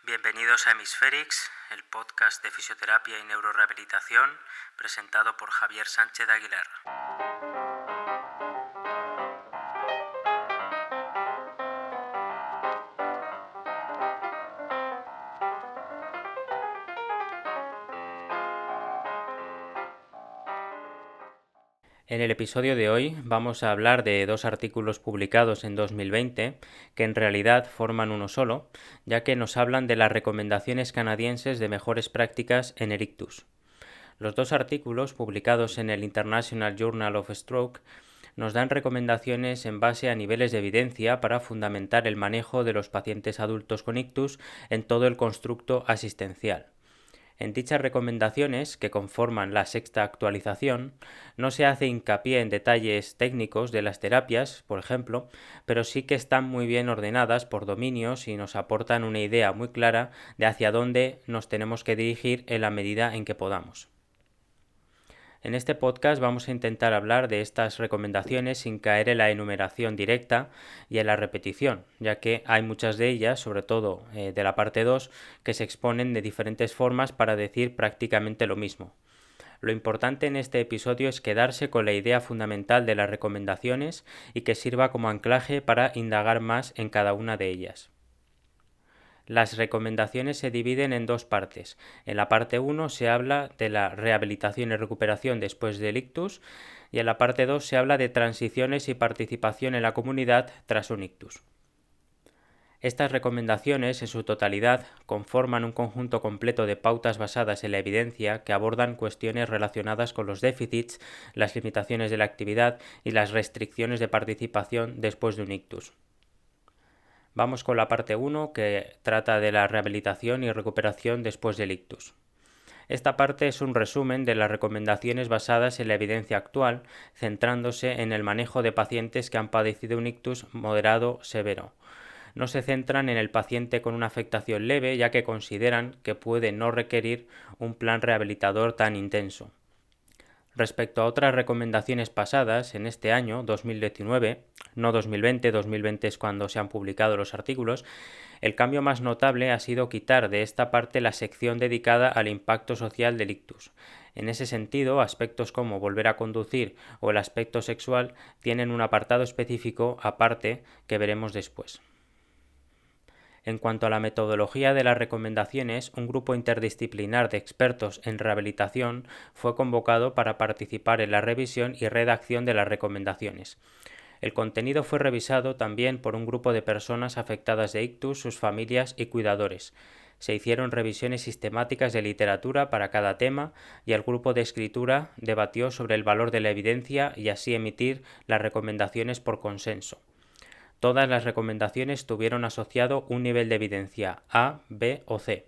Bienvenidos a Hemisférix, el podcast de fisioterapia y neurorehabilitación, presentado por Javier Sánchez Aguilar. En el episodio de hoy vamos a hablar de dos artículos publicados en 2020 que en realidad forman uno solo, ya que nos hablan de las recomendaciones canadienses de mejores prácticas en el ictus. Los dos artículos publicados en el International Journal of Stroke nos dan recomendaciones en base a niveles de evidencia para fundamentar el manejo de los pacientes adultos con ictus en todo el constructo asistencial. En dichas recomendaciones, que conforman la sexta actualización, no se hace hincapié en detalles técnicos de las terapias, por ejemplo, pero sí que están muy bien ordenadas por dominios y nos aportan una idea muy clara de hacia dónde nos tenemos que dirigir en la medida en que podamos. En este podcast vamos a intentar hablar de estas recomendaciones sin caer en la enumeración directa y en la repetición, ya que hay muchas de ellas, sobre todo de la parte 2, que se exponen de diferentes formas para decir prácticamente lo mismo. Lo importante en este episodio es quedarse con la idea fundamental de las recomendaciones y que sirva como anclaje para indagar más en cada una de ellas. Las recomendaciones se dividen en dos partes. En la parte 1 se habla de la rehabilitación y recuperación después del ictus y en la parte 2 se habla de transiciones y participación en la comunidad tras un ictus. Estas recomendaciones, en su totalidad, conforman un conjunto completo de pautas basadas en la evidencia que abordan cuestiones relacionadas con los déficits, las limitaciones de la actividad y las restricciones de participación después de un ictus. Vamos con la parte 1, que trata de la rehabilitación y recuperación después del ictus. Esta parte es un resumen de las recomendaciones basadas en la evidencia actual, centrándose en el manejo de pacientes que han padecido un ictus moderado severo. No se centran en el paciente con una afectación leve, ya que consideran que puede no requerir un plan rehabilitador tan intenso. Respecto a otras recomendaciones pasadas en este año, 2019, no 2020, 2020 es cuando se han publicado los artículos, el cambio más notable ha sido quitar de esta parte la sección dedicada al impacto social del ictus. En ese sentido, aspectos como volver a conducir o el aspecto sexual tienen un apartado específico aparte que veremos después. En cuanto a la metodología de las recomendaciones, un grupo interdisciplinar de expertos en rehabilitación fue convocado para participar en la revisión y redacción de las recomendaciones. El contenido fue revisado también por un grupo de personas afectadas de ictus, sus familias y cuidadores. Se hicieron revisiones sistemáticas de literatura para cada tema y el grupo de escritura debatió sobre el valor de la evidencia y así emitir las recomendaciones por consenso. Todas las recomendaciones tuvieron asociado un nivel de evidencia A, B o C.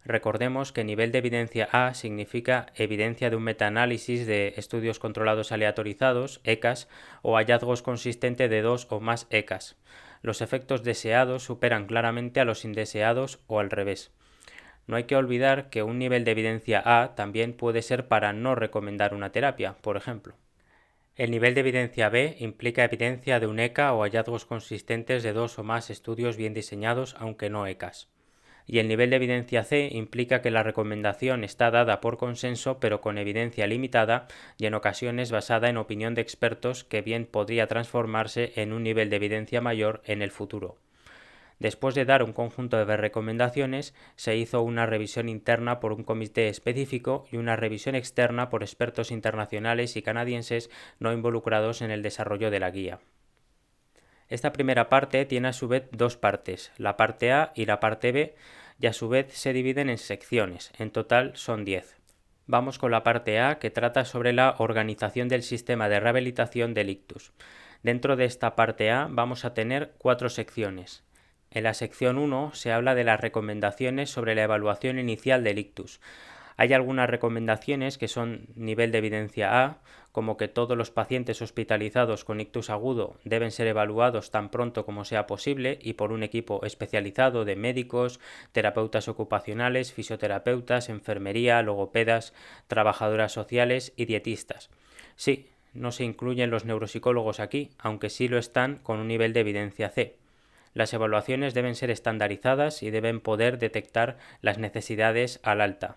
Recordemos que nivel de evidencia A significa evidencia de un metaanálisis de estudios controlados aleatorizados, ECAs, o hallazgos consistentes de 2 o más ECAs. Los efectos deseados superan claramente a los indeseados o al revés. No hay que olvidar que un nivel de evidencia A también puede ser para no recomendar una terapia, por ejemplo. El nivel de evidencia B implica evidencia de un ECA o hallazgos consistentes de 2 o más estudios bien diseñados, aunque no ECAs. Y el nivel de evidencia C implica que la recomendación está dada por consenso pero con evidencia limitada y en ocasiones basada en opinión de expertos que bien podría transformarse en un nivel de evidencia mayor en el futuro. Después de dar un conjunto de recomendaciones, se hizo una revisión interna por un comité específico y una revisión externa por expertos internacionales y canadienses no involucrados en el desarrollo de la guía. Esta primera parte tiene a su vez dos partes, la parte A y la parte B, y a su vez se dividen en secciones, en total son 10. Vamos con la parte A, que trata sobre la organización del sistema de rehabilitación del ictus. Dentro de esta parte A vamos a tener 4 secciones. En la sección 1 se habla de las recomendaciones sobre la evaluación inicial del ictus. Hay algunas recomendaciones que son nivel de evidencia A, como que todos los pacientes hospitalizados con ictus agudo deben ser evaluados tan pronto como sea posible y por un equipo especializado de médicos, terapeutas ocupacionales, fisioterapeutas, enfermería, logopedas, trabajadoras sociales y dietistas. Sí, no se incluyen los neuropsicólogos aquí, aunque sí lo están con un nivel de evidencia C. Las evaluaciones deben ser estandarizadas y deben poder detectar las necesidades al alta.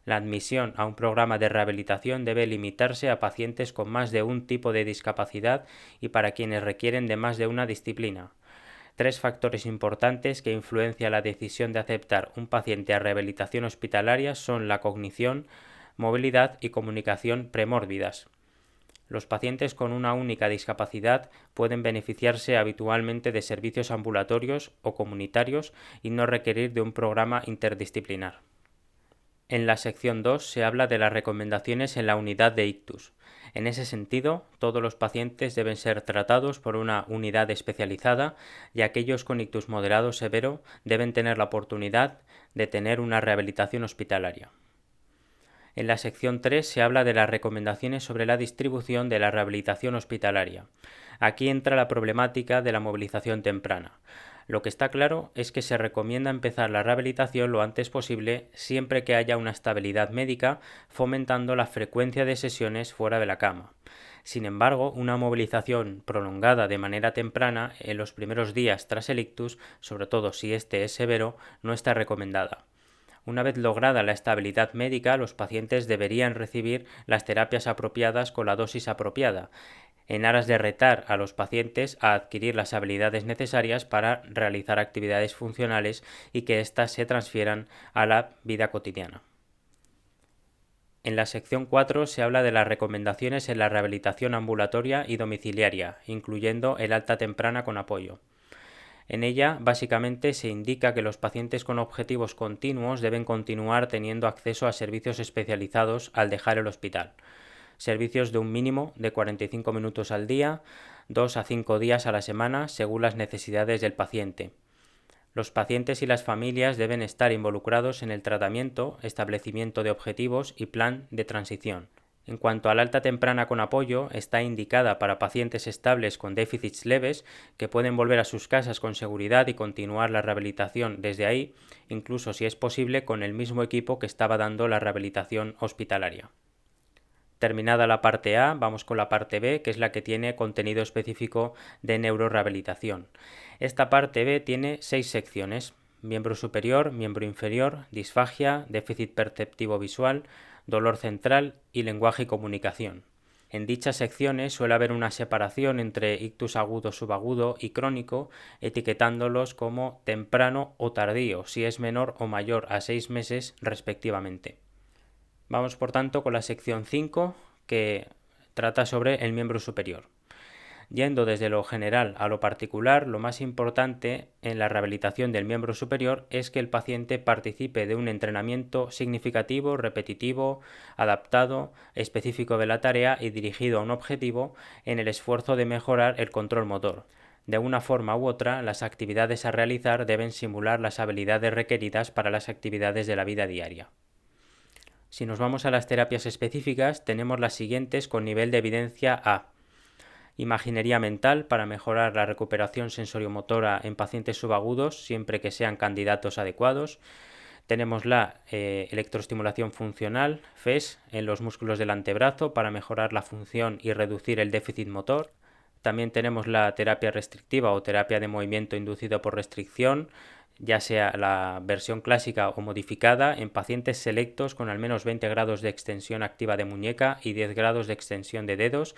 La admisión a un programa de rehabilitación debe limitarse a pacientes con más de un tipo de discapacidad y para quienes requieren de más de una disciplina. 3 factores importantes que influencian la decisión de aceptar un paciente a rehabilitación hospitalaria son la cognición, movilidad y comunicación premórbidas. Los pacientes con una única discapacidad pueden beneficiarse habitualmente de servicios ambulatorios o comunitarios y no requerir de un programa interdisciplinar. En la sección 2 se habla de las recomendaciones en la unidad de ictus. En ese sentido, todos los pacientes deben ser tratados por una unidad especializada y aquellos con ictus moderado severo deben tener la oportunidad de tener una rehabilitación hospitalaria. En la sección 3 se habla de las recomendaciones sobre la distribución de la rehabilitación hospitalaria. Aquí entra la problemática de la movilización temprana. Lo que está claro es que se recomienda empezar la rehabilitación lo antes posible siempre que haya una estabilidad médica, fomentando la frecuencia de sesiones fuera de la cama. Sin embargo, una movilización prolongada de manera temprana en los primeros días tras el ictus, sobre todo si este es severo, no está recomendada. Una vez lograda la estabilidad médica, los pacientes deberían recibir las terapias apropiadas con la dosis apropiada, en aras de retar a los pacientes a adquirir las habilidades necesarias para realizar actividades funcionales y que éstas se transfieran a la vida cotidiana. En la sección 4 se habla de las recomendaciones en la rehabilitación ambulatoria y domiciliaria, incluyendo el alta temprana con apoyo. En ella, básicamente, se indica que los pacientes con objetivos continuos deben continuar teniendo acceso a servicios especializados al dejar el hospital. Servicios de un mínimo de 45 minutos al día, 2 a 5 días a la semana, según las necesidades del paciente. Los pacientes y las familias deben estar involucrados en el tratamiento, establecimiento de objetivos y plan de transición. En cuanto al alta temprana con apoyo, está indicada para pacientes estables con déficits leves que pueden volver a sus casas con seguridad y continuar la rehabilitación desde ahí, incluso si es posible con el mismo equipo que estaba dando la rehabilitación hospitalaria. Terminada la parte A, vamos con la parte B, que es la que tiene contenido específico de neurorehabilitación. Esta parte B tiene 6 secciones: miembro superior, miembro inferior, disfagia, déficit perceptivo visual, dolor central y lenguaje y comunicación. En dichas secciones suele haber una separación entre ictus agudo, subagudo y crónico, etiquetándolos como temprano o tardío, si es menor o mayor a 6 meses respectivamente. Vamos por tanto con la sección 5, que trata sobre el miembro superior. Yendo desde lo general a lo particular, lo más importante en la rehabilitación del miembro superior es que el paciente participe de un entrenamiento significativo, repetitivo, adaptado, específico de la tarea y dirigido a un objetivo en el esfuerzo de mejorar el control motor. De una forma u otra, las actividades a realizar deben simular las habilidades requeridas para las actividades de la vida diaria. Si nos vamos a las terapias específicas, tenemos las siguientes con nivel de evidencia A. Imaginería mental para mejorar la recuperación sensoriomotora en pacientes subagudos siempre que sean candidatos adecuados. Tenemos la electroestimulación funcional, FES, en los músculos del antebrazo para mejorar la función y reducir el déficit motor. También tenemos la terapia restrictiva o terapia de movimiento inducido por restricción, ya sea la versión clásica o modificada, en pacientes selectos con al menos 20 grados de extensión activa de muñeca y 10 grados de extensión de dedos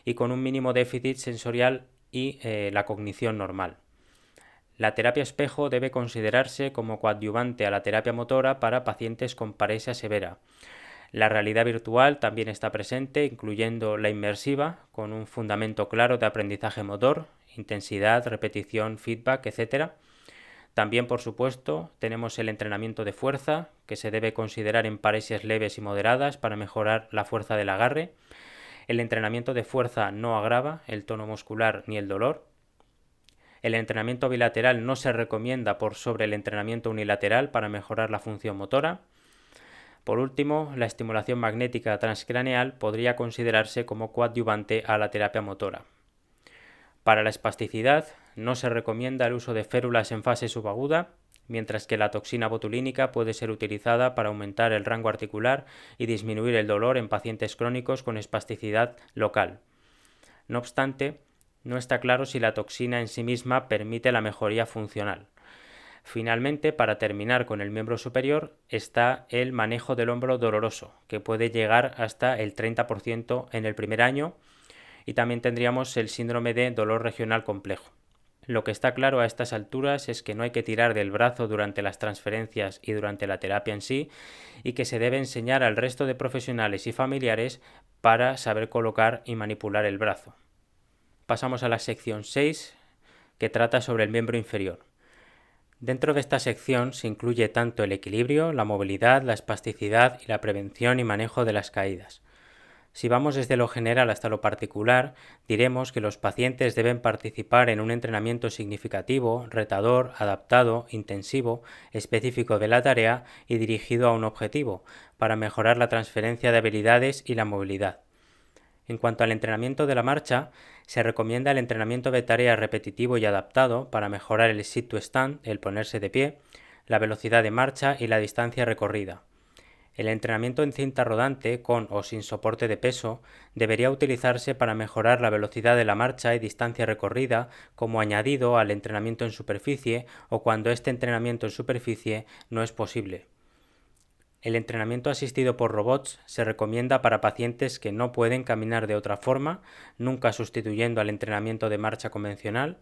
y con un mínimo déficit sensorial y la cognición normal. La terapia espejo debe considerarse como coadyuvante a la terapia motora para pacientes con parexia severa. La realidad virtual también está presente, incluyendo la inmersiva, con un fundamento claro de aprendizaje motor, intensidad, repetición, feedback, etc. También, por supuesto, tenemos el entrenamiento de fuerza, que se debe considerar en parexias leves y moderadas para mejorar la fuerza del agarre. El entrenamiento de fuerza no agrava el tono muscular ni el dolor. El entrenamiento bilateral no se recomienda por sobre el entrenamiento unilateral para mejorar la función motora. Por último, la estimulación magnética transcraneal podría considerarse como coadyuvante a la terapia motora. Para la espasticidad, no se recomienda el uso de férulas en fase subaguda, mientras que la toxina botulínica puede ser utilizada para aumentar el rango articular y disminuir el dolor en pacientes crónicos con espasticidad local. No obstante, No está claro si la toxina en sí misma permite la mejoría funcional. Finalmente, para terminar con el miembro superior, está el manejo del hombro doloroso, que puede llegar hasta el 30% en el primer año, y también tendríamos el síndrome de dolor regional complejo. Lo que está claro a estas alturas es que no hay que tirar del brazo durante las transferencias y durante la terapia en sí, y que se debe enseñar al resto de profesionales y familiares para saber colocar y manipular el brazo. Pasamos a la sección 6, que trata sobre el miembro inferior. Dentro de esta sección se incluye tanto el equilibrio, la movilidad, la espasticidad y la prevención y manejo de las caídas. Si vamos desde lo general hasta lo particular, diremos que los pacientes deben participar en un entrenamiento significativo, retador, adaptado, intensivo, específico de la tarea y dirigido a un objetivo, para mejorar la transferencia de habilidades y la movilidad. En cuanto al entrenamiento de la marcha, se recomienda el entrenamiento de tarea repetitivo y adaptado para mejorar el sit to stand, el ponerse de pie, la velocidad de marcha y la distancia recorrida. El entrenamiento en cinta rodante, con o sin soporte de peso, debería utilizarse para mejorar la velocidad de la marcha y distancia recorrida como añadido al entrenamiento en superficie o cuando este entrenamiento en superficie no es posible. El entrenamiento asistido por robots se recomienda para pacientes que no pueden caminar de otra forma, nunca sustituyendo al entrenamiento de marcha convencional.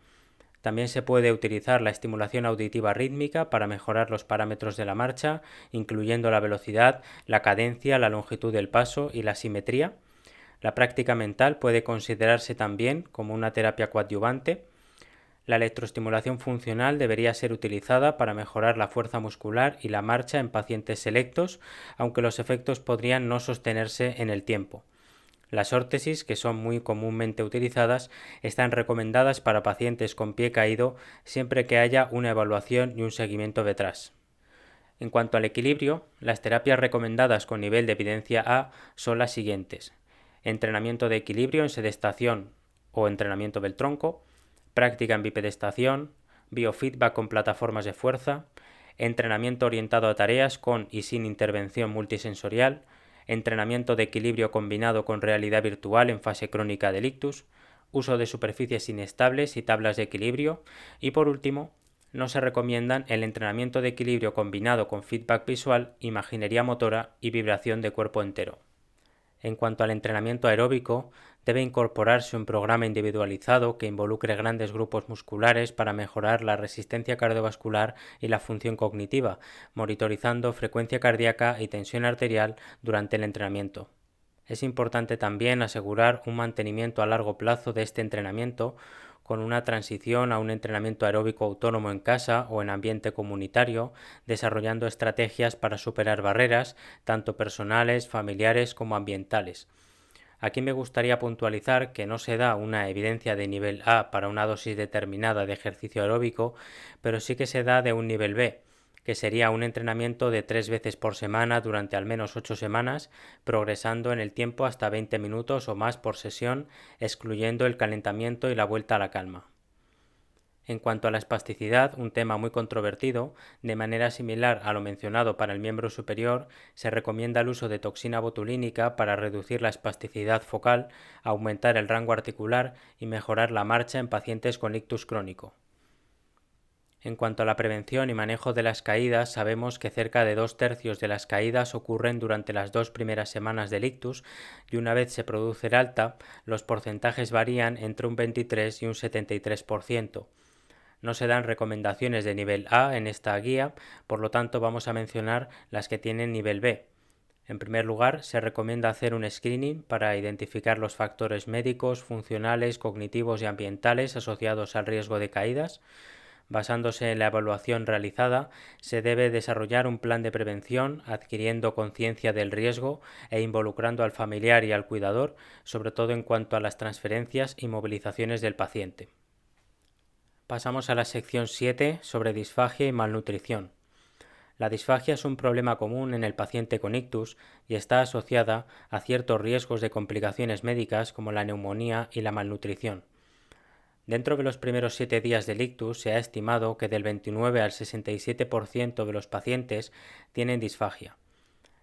También se puede utilizar la estimulación auditiva rítmica para mejorar los parámetros de la marcha, incluyendo la velocidad, la cadencia, la longitud del paso y la simetría. La práctica mental puede considerarse también como una terapia coadyuvante. La electroestimulación funcional debería ser utilizada para mejorar la fuerza muscular y la marcha en pacientes selectos, aunque los efectos podrían no sostenerse en el tiempo. Las órtesis, que son muy comúnmente utilizadas, están recomendadas para pacientes con pie caído siempre que haya una evaluación y un seguimiento detrás. En cuanto al equilibrio, las terapias recomendadas con nivel de evidencia A son las siguientes: entrenamiento de equilibrio en sedestación o entrenamiento del tronco, práctica en bipedestación, biofeedback con plataformas de fuerza, entrenamiento orientado a tareas con y sin intervención multisensorial, entrenamiento de equilibrio combinado con realidad virtual en fase crónica del ictus, uso de superficies inestables y tablas de equilibrio, y por último, no se recomiendan el entrenamiento de equilibrio combinado con feedback visual, imaginería motora y vibración de cuerpo entero. En cuanto al entrenamiento aeróbico, debe incorporarse un programa individualizado que involucre grandes grupos musculares para mejorar la resistencia cardiovascular y la función cognitiva, monitorizando frecuencia cardíaca y tensión arterial durante el entrenamiento. Es importante también asegurar un mantenimiento a largo plazo de este entrenamiento, con una transición a un entrenamiento aeróbico autónomo en casa o en ambiente comunitario, desarrollando estrategias para superar barreras, tanto personales, familiares como ambientales. Aquí me gustaría puntualizar que no se da una evidencia de nivel A para una dosis determinada de ejercicio aeróbico, pero sí que se da de un nivel B, que sería un entrenamiento de 3 veces por semana durante al menos 8 semanas, progresando en el tiempo hasta 20 minutos o más por sesión, excluyendo el calentamiento y la vuelta a la calma. En cuanto a la espasticidad, un tema muy controvertido, de manera similar a lo mencionado para el miembro superior, se recomienda el uso de toxina botulínica para reducir la espasticidad focal, aumentar el rango articular y mejorar la marcha en pacientes con ictus crónico. En cuanto a la prevención y manejo de las caídas, sabemos que cerca de 2/3 de las caídas ocurren durante las 2 primeras semanas del ictus, y una vez se produce el alta, los porcentajes varían entre un 23 y un 73%. No se dan recomendaciones de nivel A en esta guía, por lo tanto vamos a mencionar las que tienen nivel B. En primer lugar, se recomienda hacer un screening para identificar los factores médicos, funcionales, cognitivos y ambientales asociados al riesgo de caídas. Basándose en la evaluación realizada, se debe desarrollar un plan de prevención, adquiriendo conciencia del riesgo e involucrando al familiar y al cuidador, sobre todo en cuanto a las transferencias y movilizaciones del paciente. Pasamos a la sección 7 sobre disfagia y malnutrición. La disfagia es un problema común en el paciente con ictus y está asociada a ciertos riesgos de complicaciones médicas como la neumonía y la malnutrición. Dentro de los primeros 7 días del ictus se ha estimado que del 29 al 67% de los pacientes tienen disfagia.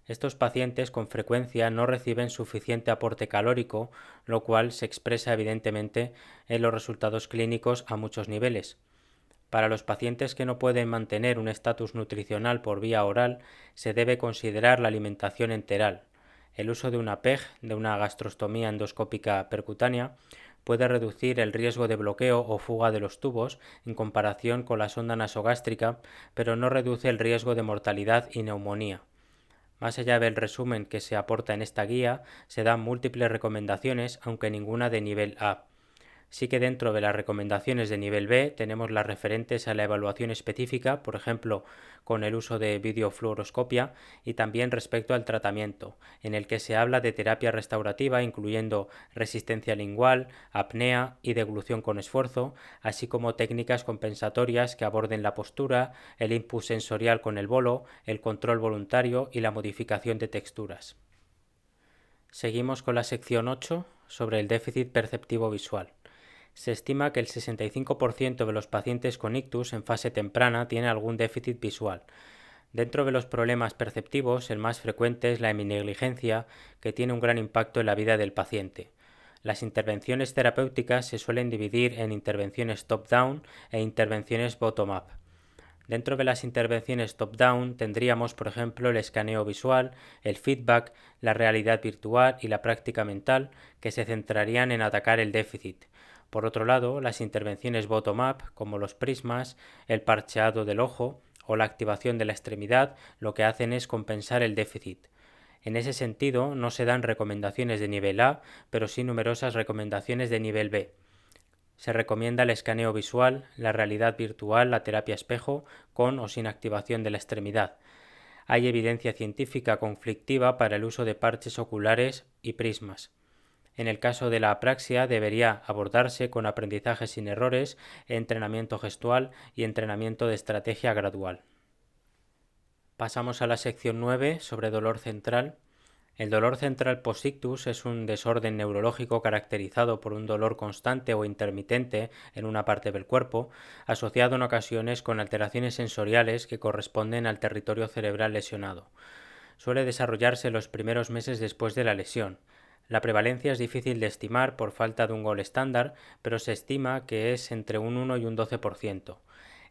Estos pacientes con frecuencia no reciben suficiente aporte calórico, lo cual se expresa evidentemente en los resultados clínicos a muchos niveles. Para los pacientes que no pueden mantener un estatus nutricional por vía oral, se debe considerar la alimentación enteral. El uso de una PEG, de una gastrostomía endoscópica percutánea, puede reducir el riesgo de bloqueo o fuga de los tubos en comparación con la sonda nasogástrica, pero no reduce el riesgo de mortalidad y neumonía. Más allá del resumen que se aporta en esta guía, se dan múltiples recomendaciones, aunque ninguna de nivel A. Sí que dentro de las recomendaciones de nivel B tenemos las referentes a la evaluación específica, por ejemplo, con el uso de videofluoroscopia, y también respecto al tratamiento, en el que se habla de terapia restaurativa incluyendo resistencia lingual, apnea y deglución con esfuerzo, así como técnicas compensatorias que aborden la postura, el input sensorial con el bolo, el control voluntario y la modificación de texturas. Seguimos con la sección 8 sobre el déficit perceptivo visual. Se estima que el 65% de los pacientes con ictus en fase temprana tiene algún déficit visual. Dentro de los problemas perceptivos, el más frecuente es la heminegligencia, que tiene un gran impacto en la vida del paciente. Las intervenciones terapéuticas se suelen dividir en intervenciones top-down e intervenciones bottom-up. Dentro de las intervenciones top-down tendríamos, por ejemplo, el escaneo visual, el feedback, la realidad virtual y la práctica mental, que se centrarían en atacar el déficit. Por otro lado, las intervenciones bottom-up, como los prismas, el parcheado del ojo o la activación de la extremidad, lo que hacen es compensar el déficit. En ese sentido, no se dan recomendaciones de nivel A, pero sí numerosas recomendaciones de nivel B. Se recomienda el escaneo visual, la realidad virtual, la terapia espejo, con o sin activación de la extremidad. Hay evidencia científica conflictiva para el uso de parches oculares y prismas. En el caso de la apraxia debería abordarse con aprendizaje sin errores, entrenamiento gestual y entrenamiento de estrategia gradual. Pasamos a la sección 9 sobre dolor central. El dolor central post-ictus es un desorden neurológico caracterizado por un dolor constante o intermitente en una parte del cuerpo, asociado en ocasiones con alteraciones sensoriales que corresponden al territorio cerebral lesionado. Suele desarrollarse los primeros meses después de la lesión. La prevalencia es difícil de estimar por falta de un gol estándar, pero se estima que es entre un 1 y un 12%.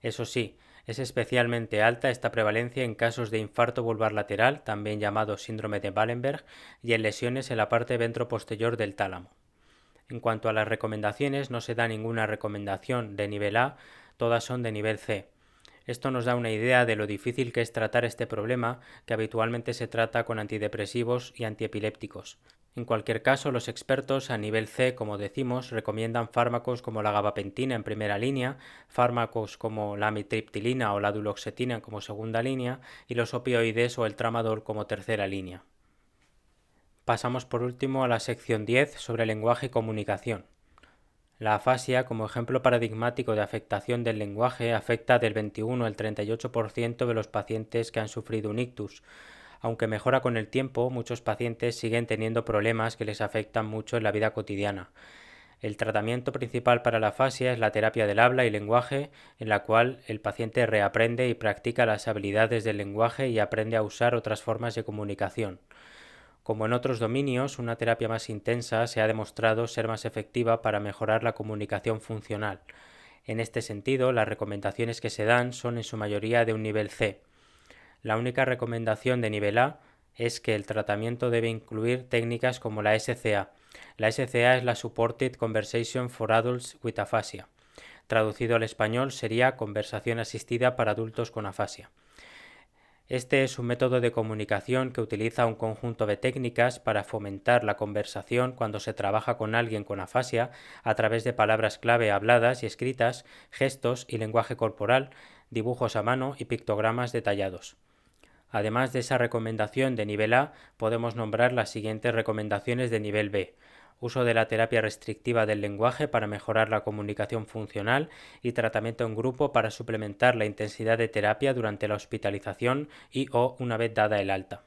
Eso sí, es especialmente alta esta prevalencia en casos de infarto vulvar lateral, también llamado síndrome de Wallenberg, y en lesiones en la parte ventroposterior del tálamo. En cuanto a las recomendaciones, no se da ninguna recomendación de nivel A, todas son de nivel C. Esto nos da una idea de lo difícil que es tratar este problema, que habitualmente se trata con antidepresivos y antiepilépticos. En cualquier caso, los expertos a nivel C, como decimos, recomiendan fármacos como la gabapentina en primera línea, fármacos como la amitriptilina o la duloxetina como segunda línea y los opioides o el tramadol como tercera línea. Pasamos por último a la sección 10 sobre lenguaje y comunicación. La afasia, como ejemplo paradigmático de afectación del lenguaje, afecta del 21 al 38% de los pacientes que han sufrido un ictus. Aunque mejora con el tiempo, muchos pacientes siguen teniendo problemas que les afectan mucho en la vida cotidiana. El tratamiento principal para la afasia es la terapia del habla y lenguaje, en la cual el paciente reaprende y practica las habilidades del lenguaje y aprende a usar otras formas de comunicación. Como en otros dominios, una terapia más intensa se ha demostrado ser más efectiva para mejorar la comunicación funcional. En este sentido, las recomendaciones que se dan son en su mayoría de un nivel C. La única recomendación de nivel A es que el tratamiento debe incluir técnicas como la SCA. La SCA es la Supported Conversation for Adults with Aphasia. Traducido al español sería conversación asistida para adultos con afasia. Este es un método de comunicación que utiliza un conjunto de técnicas para fomentar la conversación cuando se trabaja con alguien con afasia a través de palabras clave habladas y escritas, gestos y lenguaje corporal, dibujos a mano y pictogramas detallados. Además de esa recomendación de nivel A, podemos nombrar las siguientes recomendaciones de nivel B. Uso de la terapia restrictiva del lenguaje para mejorar la comunicación funcional y tratamiento en grupo para suplementar la intensidad de terapia durante la hospitalización y o una vez dada el alta.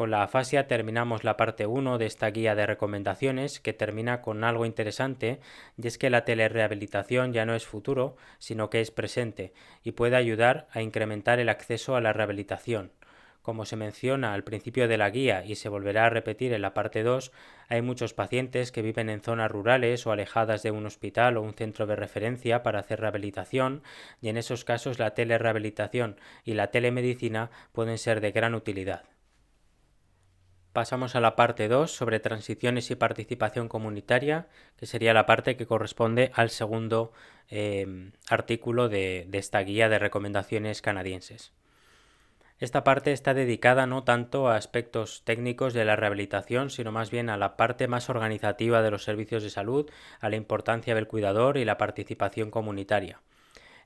Con la afasia terminamos la parte 1 de esta guía de recomendaciones, que termina con algo interesante, y es que la telerehabilitación ya no es futuro, sino que es presente, y puede ayudar a incrementar el acceso a la rehabilitación. Como se menciona al principio de la guía y se volverá a repetir en la parte 2, hay muchos pacientes que viven en zonas rurales o alejadas de un hospital o un centro de referencia para hacer rehabilitación, y en esos casos la telerehabilitación y la telemedicina pueden ser de gran utilidad. Pasamos a la parte 2 sobre transiciones y participación comunitaria, que sería la parte que corresponde al segundo artículo de esta guía de recomendaciones canadienses. Esta parte está dedicada no tanto a aspectos técnicos de la rehabilitación, sino más bien a la parte más organizativa de los servicios de salud, a la importancia del cuidador y la participación comunitaria.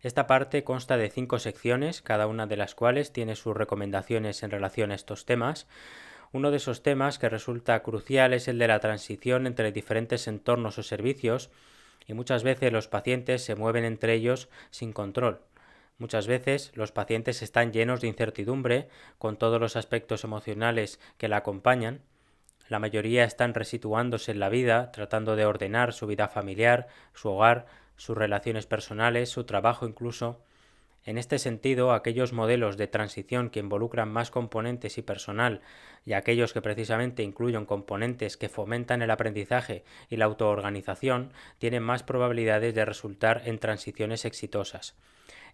Esta parte consta de 5 secciones, cada una de las cuales tiene sus recomendaciones en relación a estos temas. Uno de esos temas que resulta crucial es el de la transición entre diferentes entornos o servicios, y muchas veces los pacientes se mueven entre ellos sin control. Muchas veces los pacientes están llenos de incertidumbre con todos los aspectos emocionales que la acompañan. La mayoría están resituándose en la vida, tratando de ordenar su vida familiar, su hogar, sus relaciones personales, su trabajo incluso. En este sentido, aquellos modelos de transición que involucran más componentes y personal y aquellos que precisamente incluyen componentes que fomentan el aprendizaje y la autoorganización tienen más probabilidades de resultar en transiciones exitosas.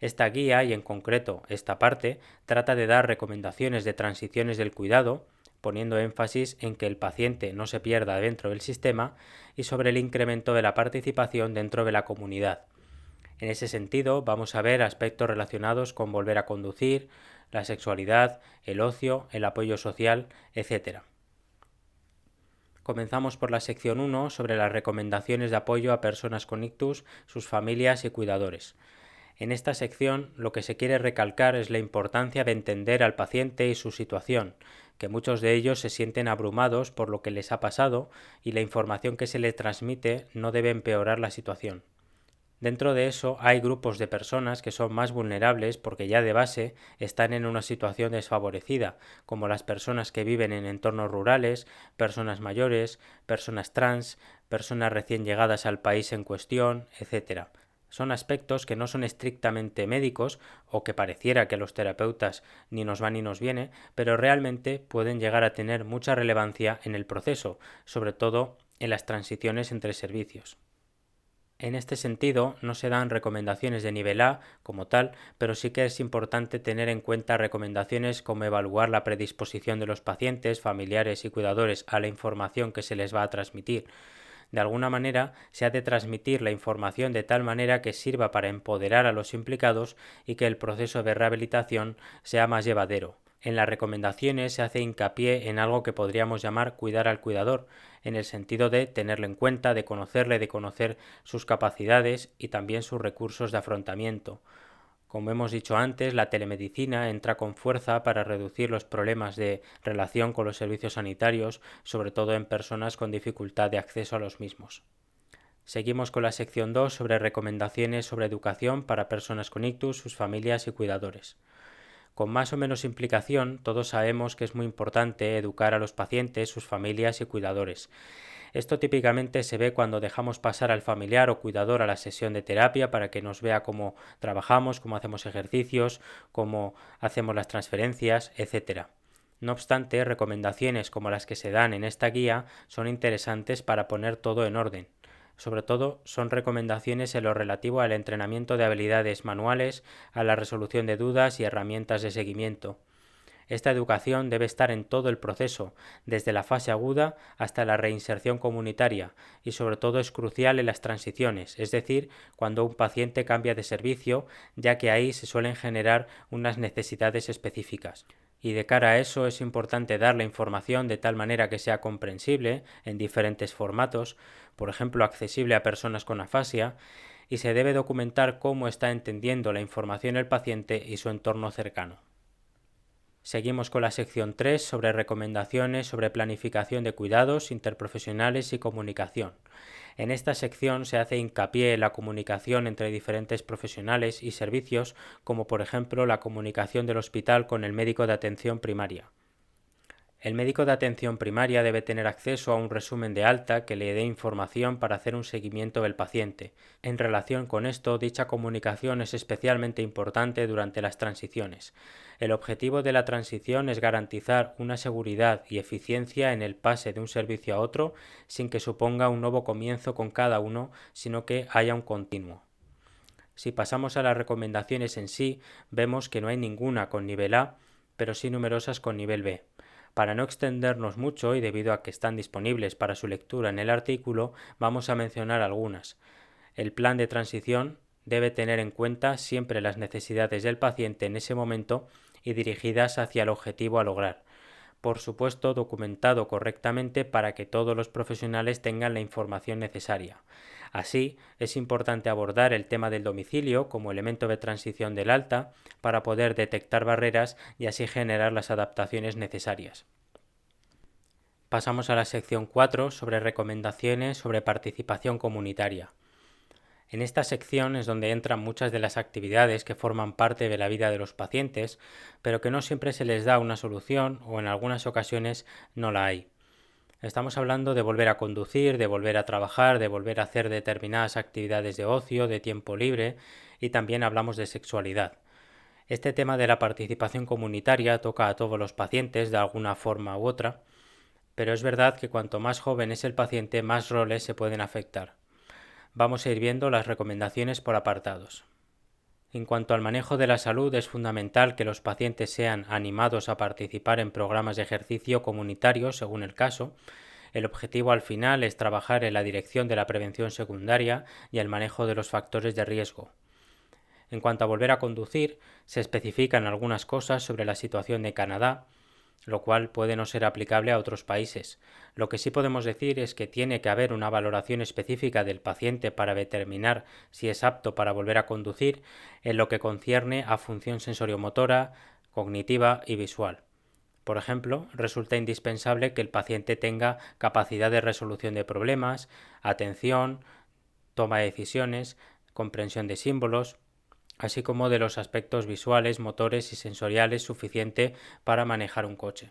Esta guía, y en concreto esta parte, trata de dar recomendaciones de transiciones del cuidado, poniendo énfasis en que el paciente no se pierda dentro del sistema y sobre el incremento de la participación dentro de la comunidad. En ese sentido, vamos a ver aspectos relacionados con volver a conducir, la sexualidad, el ocio, el apoyo social, etc. Comenzamos por la sección 1 sobre las recomendaciones de apoyo a personas con ictus, sus familias y cuidadores. En esta sección lo que se quiere recalcar es la importancia de entender al paciente y su situación, que muchos de ellos se sienten abrumados por lo que les ha pasado y la información que se les transmite no debe empeorar la situación. Dentro de eso hay grupos de personas que son más vulnerables porque ya de base están en una situación desfavorecida, como las personas que viven en entornos rurales, personas mayores, personas trans, personas recién llegadas al país en cuestión, etc. Son aspectos que no son estrictamente médicos o que pareciera que los terapeutas ni nos va ni nos viene, pero realmente pueden llegar a tener mucha relevancia en el proceso, sobre todo en las transiciones entre servicios. En este sentido, no se dan recomendaciones de nivel A como tal, pero sí que es importante tener en cuenta recomendaciones como evaluar la predisposición de los pacientes, familiares y cuidadores a la información que se les va a transmitir. De alguna manera, se ha de transmitir la información de tal manera que sirva para empoderar a los implicados y que el proceso de rehabilitación sea más llevadero. En las recomendaciones se hace hincapié en algo que podríamos llamar cuidar al cuidador, en el sentido de tenerlo en cuenta, de conocerle, de conocer sus capacidades y también sus recursos de afrontamiento. Como hemos dicho antes, la telemedicina entra con fuerza para reducir los problemas de relación con los servicios sanitarios, sobre todo en personas con dificultad de acceso a los mismos. Seguimos con la sección 2 sobre recomendaciones sobre educación para personas con ictus, sus familias y cuidadores. Con más o menos implicación, todos sabemos que es muy importante educar a los pacientes, sus familias y cuidadores. Esto típicamente se ve cuando dejamos pasar al familiar o cuidador a la sesión de terapia para que nos vea cómo trabajamos, cómo hacemos ejercicios, cómo hacemos las transferencias, etc. No obstante, recomendaciones como las que se dan en esta guía son interesantes para poner todo en orden. Sobre todo, son recomendaciones en lo relativo al entrenamiento de habilidades manuales, a la resolución de dudas y herramientas de seguimiento. Esta educación debe estar en todo el proceso, desde la fase aguda hasta la reinserción comunitaria, y sobre todo es crucial en las transiciones, es decir, cuando un paciente cambia de servicio, ya que ahí se suelen generar unas necesidades específicas. Y de cara a eso es importante dar la información de tal manera que sea comprensible en diferentes formatos, por ejemplo accesible a personas con afasia, y se debe documentar cómo está entendiendo la información el paciente y su entorno cercano. Seguimos con la sección 3 sobre recomendaciones sobre planificación de cuidados interprofesionales y comunicación. En esta sección se hace hincapié en la comunicación entre diferentes profesionales y servicios, como por ejemplo la comunicación del hospital con el médico de atención primaria. El médico de atención primaria debe tener acceso a un resumen de alta que le dé información para hacer un seguimiento del paciente. En relación con esto, dicha comunicación es especialmente importante durante las transiciones. El objetivo de la transición es garantizar una seguridad y eficiencia en el pase de un servicio a otro sin que suponga un nuevo comienzo con cada uno, sino que haya un continuo. Si pasamos a las recomendaciones en sí, vemos que no hay ninguna con nivel A, pero sí numerosas con nivel B. Para no extendernos mucho y debido a que están disponibles para su lectura en el artículo, vamos a mencionar algunas. El plan de transición debe tener en cuenta siempre las necesidades del paciente en ese momento y dirigidas hacia el objetivo a lograr. Por supuesto, documentado correctamente para que todos los profesionales tengan la información necesaria. Así, es importante abordar el tema del domicilio como elemento de transición del alta para poder detectar barreras y así generar las adaptaciones necesarias. Pasamos a la sección 4 sobre recomendaciones sobre participación comunitaria. En esta sección es donde entran muchas de las actividades que forman parte de la vida de los pacientes, pero que no siempre se les da una solución o en algunas ocasiones no la hay. Estamos hablando de volver a conducir, de volver a trabajar, de volver a hacer determinadas actividades de ocio, de tiempo libre, y también hablamos de sexualidad. Este tema de la participación comunitaria toca a todos los pacientes de alguna forma u otra, pero es verdad que cuanto más joven es el paciente, más roles se pueden afectar. Vamos a ir viendo las recomendaciones por apartados. En cuanto al manejo de la salud, es fundamental que los pacientes sean animados a participar en programas de ejercicio comunitarios según el caso. El objetivo al final es trabajar en la dirección de la prevención secundaria y el manejo de los factores de riesgo. En cuanto a volver a conducir, se especifican algunas cosas sobre la situación de Canadá, lo cual puede no ser aplicable a otros países. Lo que sí podemos decir es que tiene que haber una valoración específica del paciente para determinar si es apto para volver a conducir en lo que concierne a función sensoriomotora, cognitiva y visual. Por ejemplo, resulta indispensable que el paciente tenga capacidad de resolución de problemas, atención, toma de decisiones, comprensión de símbolos, así como de los aspectos visuales, motores y sensoriales suficiente para manejar un coche.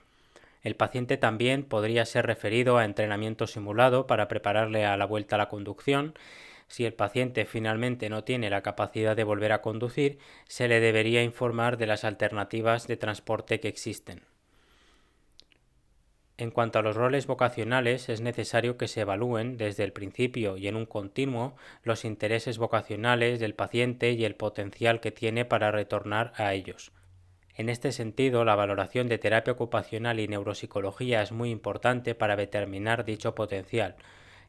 El paciente también podría ser referido a entrenamiento simulado para prepararle a la vuelta a la conducción. Si el paciente finalmente no tiene la capacidad de volver a conducir, se le debería informar de las alternativas de transporte que existen. En cuanto a los roles vocacionales, es necesario que se evalúen desde el principio y en un continuo los intereses vocacionales del paciente y el potencial que tiene para retornar a ellos. En este sentido, la valoración de terapia ocupacional y neuropsicología es muy importante para determinar dicho potencial.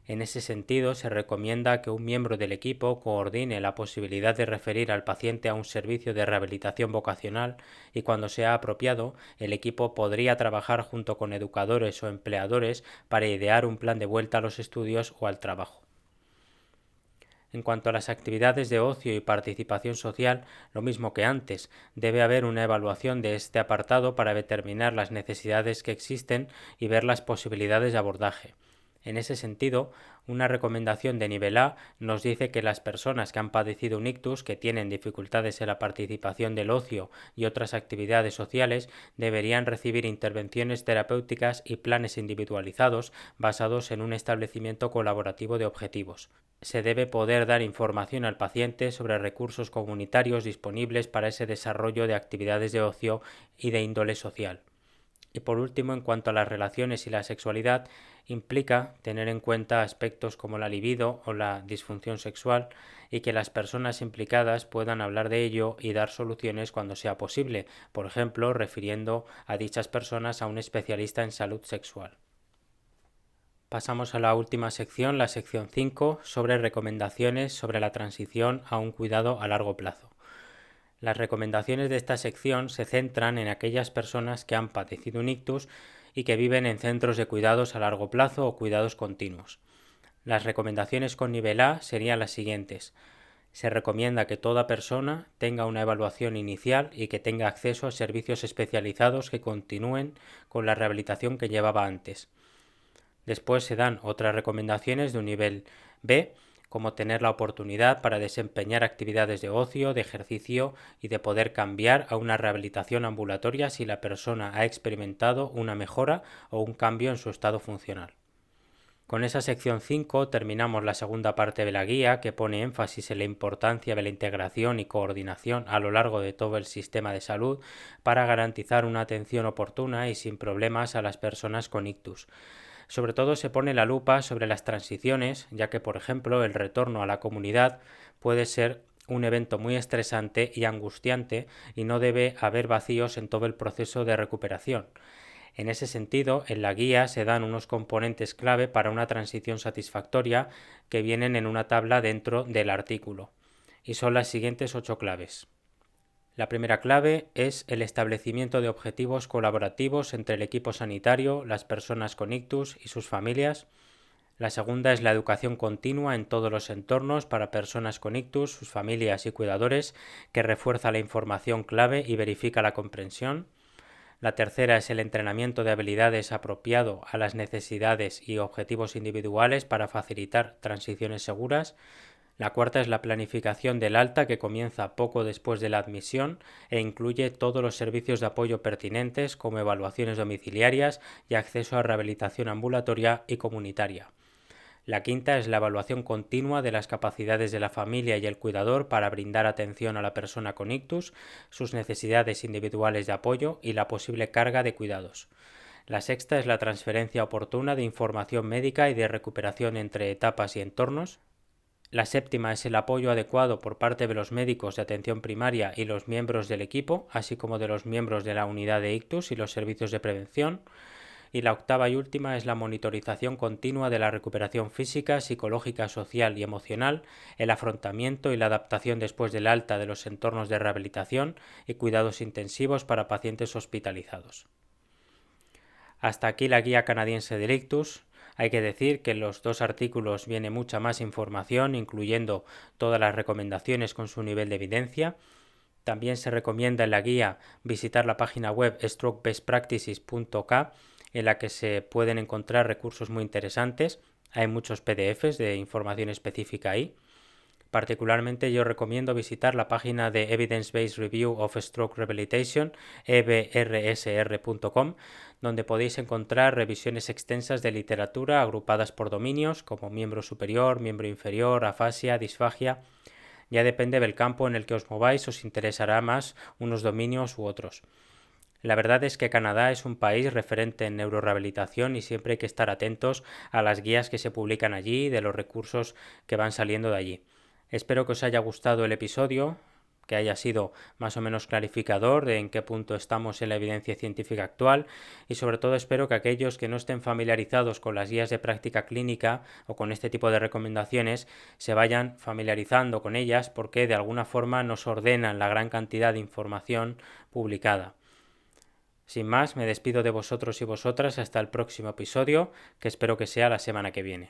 En ese sentido, se recomienda que un miembro del equipo coordine la posibilidad de referir al paciente a un servicio de rehabilitación vocacional y, cuando sea apropiado, el equipo podría trabajar junto con educadores o empleadores para idear un plan de vuelta a los estudios o al trabajo. En cuanto a las actividades de ocio y participación social, lo mismo que antes, debe haber una evaluación de este apartado para determinar las necesidades que existen y ver las posibilidades de abordaje. En ese sentido, una recomendación de nivel A nos dice que las personas que han padecido un ictus, que tienen dificultades en la participación del ocio y otras actividades sociales, deberían recibir intervenciones terapéuticas y planes individualizados basados en un establecimiento colaborativo de objetivos. Se debe poder dar información al paciente sobre recursos comunitarios disponibles para ese desarrollo de actividades de ocio y de índole social. Y por último, en cuanto a las relaciones y la sexualidad, implica tener en cuenta aspectos como la libido o la disfunción sexual y que las personas implicadas puedan hablar de ello y dar soluciones cuando sea posible, por ejemplo, refiriendo a dichas personas a un especialista en salud sexual. Pasamos a la última sección, la sección 5, sobre recomendaciones sobre la transición a un cuidado a largo plazo. Las recomendaciones de esta sección se centran en aquellas personas que han padecido un ictus y que viven en centros de cuidados a largo plazo o cuidados continuos. Las recomendaciones con nivel A serían las siguientes. Se recomienda que toda persona tenga una evaluación inicial y que tenga acceso a servicios especializados que continúen con la rehabilitación que llevaba antes. Después se dan otras recomendaciones de un nivel B, como tener la oportunidad para desempeñar actividades de ocio, de ejercicio y de poder cambiar a una rehabilitación ambulatoria si la persona ha experimentado una mejora o un cambio en su estado funcional. Con esa sección 5 terminamos la segunda parte de la guía, que pone énfasis en la importancia de la integración y coordinación a lo largo de todo el sistema de salud para garantizar una atención oportuna y sin problemas a las personas con ictus. Sobre todo se pone la lupa sobre las transiciones, ya que, por ejemplo, el retorno a la comunidad puede ser un evento muy estresante y angustiante y no debe haber vacíos en todo el proceso de recuperación. En ese sentido, en la guía se dan unos componentes clave para una transición satisfactoria que vienen en una tabla dentro del artículo, y son las siguientes 8 claves. La primera clave es el establecimiento de objetivos colaborativos entre el equipo sanitario, las personas con ictus y sus familias. La segunda es la educación continua en todos los entornos para personas con ictus, sus familias y cuidadores, que refuerza la información clave y verifica la comprensión. La tercera es el entrenamiento de habilidades apropiado a las necesidades y objetivos individuales para facilitar transiciones seguras. La cuarta es la planificación del alta, que comienza poco después de la admisión e incluye todos los servicios de apoyo pertinentes como evaluaciones domiciliarias y acceso a rehabilitación ambulatoria y comunitaria. La quinta es la evaluación continua de las capacidades de la familia y el cuidador para brindar atención a la persona con ictus, sus necesidades individuales de apoyo y la posible carga de cuidados. La sexta es la transferencia oportuna de información médica y de recuperación entre etapas y entornos. La séptima es el apoyo adecuado por parte de los médicos de atención primaria y los miembros del equipo, así como de los miembros de la unidad de ictus y los servicios de prevención. Y la octava y última es la monitorización continua de la recuperación física, psicológica, social y emocional, el afrontamiento y la adaptación después del alta de los entornos de rehabilitación y cuidados intensivos para pacientes hospitalizados. Hasta aquí la guía canadiense del ictus. Hay que decir que en los dos artículos viene mucha más información, incluyendo todas las recomendaciones con su nivel de evidencia. También se recomienda en la guía visitar la página web strokebestpractices.ca, en la que se pueden encontrar recursos muy interesantes. Hay muchos PDFs de información específica ahí. Particularmente yo recomiendo visitar la página de Evidence Based Review of Stroke Rehabilitation, ebrsr.com, donde podéis encontrar revisiones extensas de literatura agrupadas por dominios como miembro superior, miembro inferior, afasia, disfagia. Ya depende del campo en el que os mováis, os interesará más unos dominios u otros. La verdad es que Canadá es un país referente en neurorehabilitación y siempre hay que estar atentos a las guías que se publican allí y de los recursos que van saliendo de allí. Espero que os haya gustado el episodio, que haya sido más o menos clarificador de en qué punto estamos en la evidencia científica actual, y sobre todo espero que aquellos que no estén familiarizados con las guías de práctica clínica o con este tipo de recomendaciones se vayan familiarizando con ellas, porque de alguna forma nos ordenan la gran cantidad de información publicada. Sin más, me despido de vosotros y vosotras hasta el próximo episodio, que espero que sea la semana que viene.